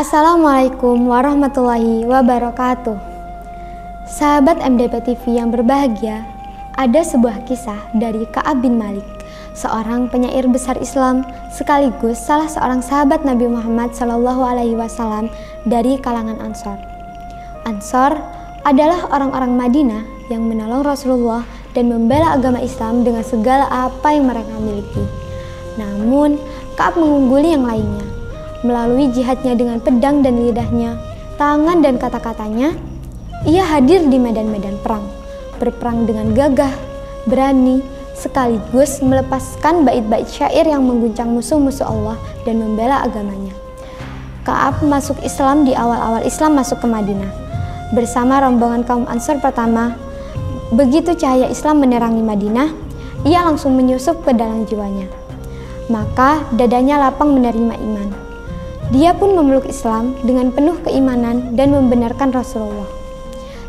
Assalamualaikum warahmatullahi wabarakatuh. Sahabat MDP TV yang berbahagia, ada sebuah kisah dari Ka'ab bin Malik, seorang penyair besar Islam sekaligus salah seorang sahabat Nabi Muhammad SAW dari kalangan Ansor. Ansor adalah orang-orang Madinah yang menolong Rasulullah dan membela agama Islam dengan segala apa yang mereka miliki. Namun, Ka'ab mengungguli yang lainnya. Melalui jihadnya dengan pedang dan lidahnya, tangan dan kata-katanya, ia hadir di medan-medan perang, berperang dengan gagah, berani, sekaligus melepaskan bait-bait syair yang mengguncang musuh-musuh Allah dan membela agamanya. Ka'ab masuk Islam di awal-awal Islam masuk ke Madinah. Bersama rombongan kaum Ansor pertama, begitu cahaya Islam menerangi Madinah, ia langsung menyusup ke dalam jiwanya. Maka dadanya lapang menerima iman. Dia pun memeluk Islam dengan penuh keimanan dan membenarkan Rasulullah.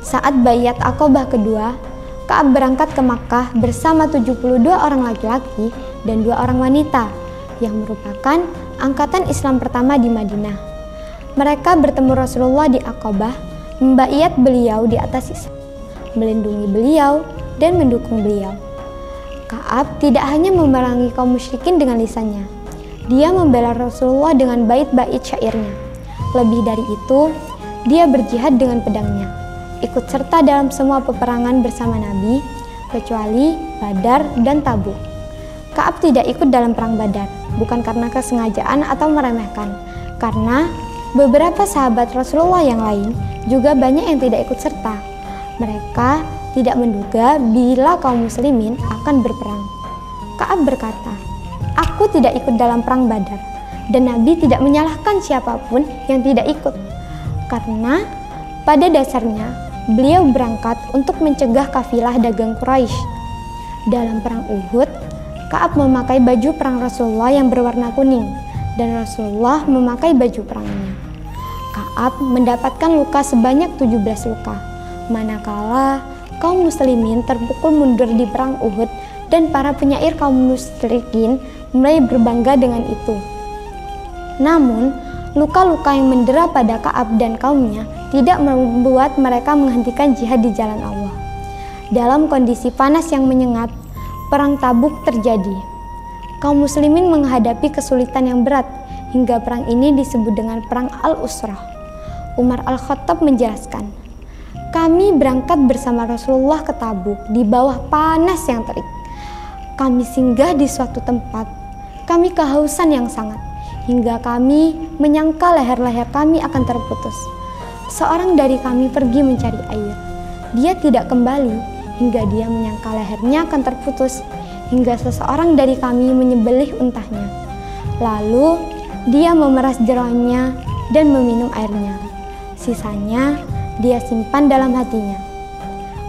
Saat Baiat Aqobah kedua, Ka'ab berangkat ke Makkah bersama 72 orang laki-laki dan 2 orang wanita yang merupakan angkatan Islam pertama di Madinah. Mereka bertemu Rasulullah di Aqobah, membaiat beliau di atas Islam, melindungi beliau dan mendukung beliau. Ka'ab tidak hanya memerangi kaum musyrikin dengan lisannya, dia membela Rasulullah dengan bait-bait syairnya. Lebih dari itu, dia berjihad dengan pedangnya, ikut serta dalam semua peperangan bersama Nabi, kecuali Badar dan Tabuk. Ka'ab tidak ikut dalam perang Badar, bukan karena kesengajaan atau meremehkan, karena beberapa sahabat Rasulullah yang lain juga banyak yang tidak ikut serta. Mereka tidak menduga bila kaum muslimin akan berperang. Ka'ab berkata, "Aku tidak ikut dalam perang Badar, dan Nabi tidak menyalahkan siapapun yang tidak ikut, karena pada dasarnya beliau berangkat untuk mencegah kafilah dagang Quraisy. Dalam perang Uhud, Ka'ab memakai baju perang Rasulullah yang berwarna kuning, dan Rasulullah memakai baju perangnya. Ka'ab mendapatkan luka sebanyak 17 luka, manakala kaum muslimin terpukul mundur di perang Uhud dan para penyair kaum musyrikin mulai berbangga dengan itu. Namun, luka-luka yang mendera pada Ka'ab dan kaumnya tidak membuat mereka menghentikan jihad di jalan Allah. Dalam kondisi panas yang menyengat, perang Tabuk terjadi. Kaum muslimin menghadapi kesulitan yang berat hingga perang ini disebut dengan Perang Al-Usrah. Umar Al-Khattab menjelaskan, "Kami berangkat bersama Rasulullah ke Tabuk di bawah panas yang terik. Kami singgah di suatu tempat. Kami kehausan yang sangat, hingga kami menyangka leher-leher kami akan terputus. Seorang dari kami pergi mencari air. Dia tidak kembali, hingga dia menyangka lehernya akan terputus, hingga seseorang dari kami menyembelih untahnya. Lalu dia memeras jeroannya dan meminum airnya. Sisanya dia simpan dalam hatinya."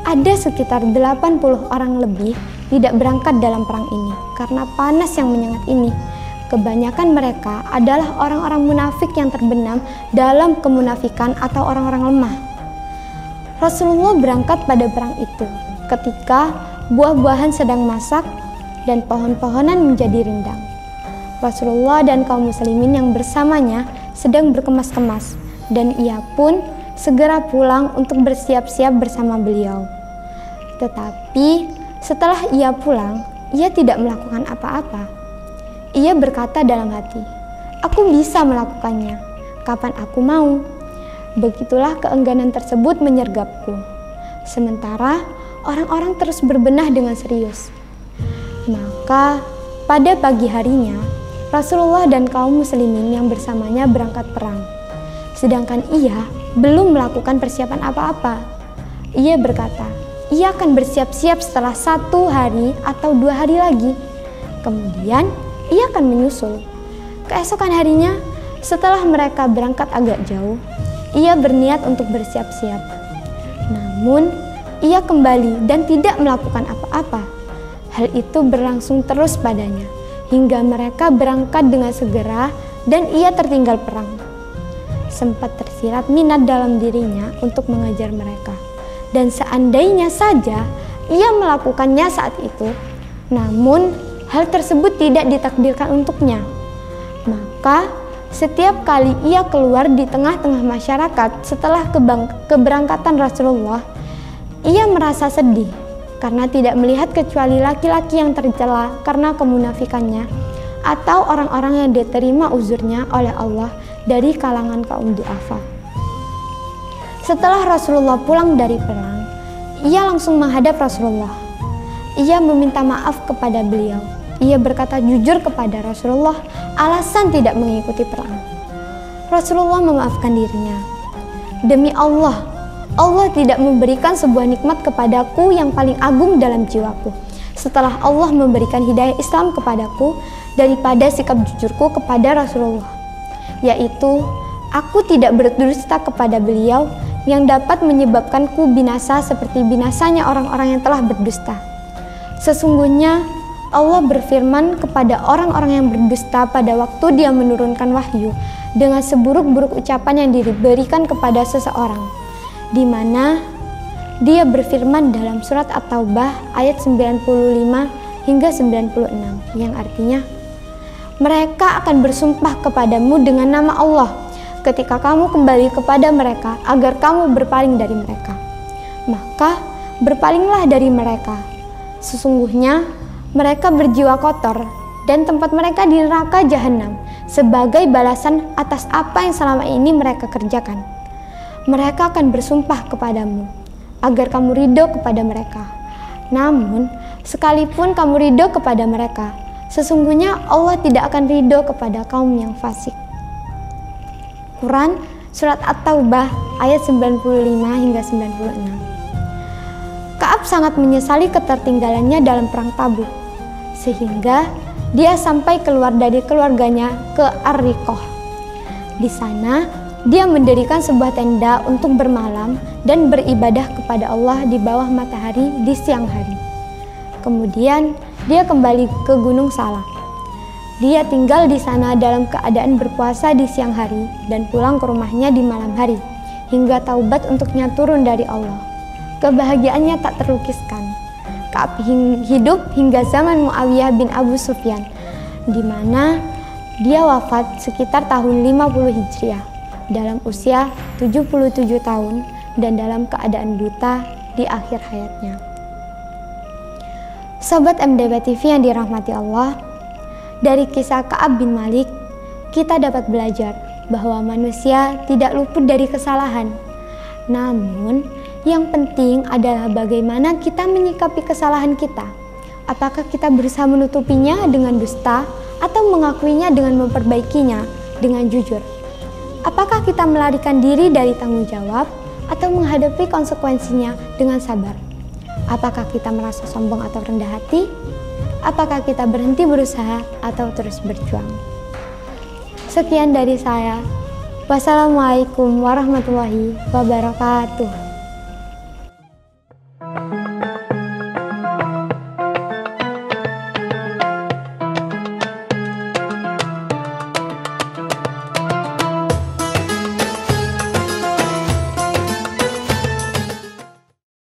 Ada sekitar 80 orang lebih tidak berangkat dalam perang ini karena panas yang menyengat ini. Kebanyakan mereka adalah orang-orang munafik yang terbenam dalam kemunafikan atau orang-orang lemah. Rasulullah berangkat pada perang itu ketika buah-buahan sedang masak dan pohon-pohonan menjadi rindang. Rasulullah dan kaum muslimin yang bersamanya sedang berkemas-kemas, dan ia pun segera pulang untuk bersiap-siap bersama beliau. Tetapi setelah ia pulang, ia tidak melakukan apa-apa. Ia berkata dalam hati, "Aku bisa melakukannya, kapan aku mau." Begitulah keengganan tersebut menyergapku. Sementara orang-orang terus berbenah dengan serius. Maka pada pagi harinya, Rasulullah dan kaum muslimin yang bersamanya berangkat perang. Sedangkan ia belum melakukan persiapan apa-apa. Ia berkata, ia akan bersiap-siap setelah 1 hari atau 2 hari lagi. Kemudian ia akan menyusul. Keesokan harinya, setelah mereka berangkat agak jauh, ia berniat untuk bersiap-siap. Namun, ia kembali dan tidak melakukan apa-apa. Hal itu berlangsung terus padanya, hingga mereka berangkat dengan segera dan ia tertinggal perang. Sempat tersirat minat dalam dirinya untuk mengejar mereka, dan seandainya saja ia melakukannya saat itu, namun hal tersebut tidak ditakdirkan untuknya. Maka Setiap kali ia keluar di tengah-tengah masyarakat setelah keberangkatan Rasulullah, ia merasa sedih karena tidak melihat kecuali laki-laki yang tercela karena kemunafikannya atau orang-orang yang diterima uzurnya oleh Allah dari kalangan kaum du'afa. Setelah Rasulullah pulang dari perang, ia langsung menghadap Rasulullah. Ia meminta maaf kepada beliau. Ia berkata jujur kepada Rasulullah alasan tidak mengikuti perang. Rasulullah memaafkan dirinya. Demi Allah, Allah tidak memberikan sebuah nikmat kepadaku yang paling agung dalam jiwaku setelah Allah memberikan hidayah Islam kepadaku daripada sikap jujurku kepada Rasulullah, yaitu aku tidak berdusta kepada beliau yang dapat menyebabkanku binasa seperti binasanya orang-orang yang telah berdusta. Sesungguhnya Allah berfirman kepada orang-orang yang berdusta pada waktu Dia menurunkan wahyu dengan seburuk-buruk ucapan yang diberikan kepada seseorang, di mana Dia berfirman dalam surat At-Taubah ayat 95 hingga 96 yang artinya, mereka akan bersumpah kepadamu dengan nama Allah ketika kamu kembali kepada mereka agar kamu berpaling dari mereka. Maka berpalinglah dari mereka. Sesungguhnya mereka berjiwa kotor dan tempat mereka di neraka jahanam sebagai balasan atas apa yang selama ini mereka kerjakan. Mereka akan bersumpah kepadamu agar kamu ridho kepada mereka. Namun, sekalipun kamu ridho kepada mereka, sesungguhnya Allah tidak akan ridho kepada kaum yang fasik. Quran Surat At-Taubah ayat 95 hingga 96. Ka'ab sangat menyesali ketertinggalannya dalam perang Tabuk, sehingga dia sampai keluar dari keluarganya ke Ar-Riqah. Di sana, dia mendirikan sebuah tenda untuk bermalam dan beribadah kepada Allah di bawah matahari di siang hari. Kemudian, dia kembali ke Gunung Salah. Dia tinggal di sana dalam keadaan berpuasa di siang hari dan pulang ke rumahnya di malam hari, hingga taubat untuknya turun dari Allah. Kebahagiaannya tak terlukiskan. Ka'ab hidup hingga zaman Muawiyah bin Abu Sufyan, di mana dia wafat sekitar tahun 50 Hijriah dalam usia 77 tahun dan dalam keadaan buta di akhir hayatnya. Sobat MDB TV yang dirahmati Allah, dari kisah Ka'ab bin Malik kita dapat belajar bahwa manusia tidak luput dari kesalahan. Namun yang penting adalah bagaimana kita menyikapi kesalahan kita. Apakah kita berusaha menutupinya dengan dusta atau mengakuinya dengan memperbaikinya dengan jujur? Apakah kita melarikan diri dari tanggung jawab atau menghadapi konsekuensinya dengan sabar? Apakah kita merasa sombong atau rendah hati? Apakah kita berhenti berusaha atau terus berjuang? Sekian dari saya. Wassalamualaikum warahmatullahi wabarakatuh.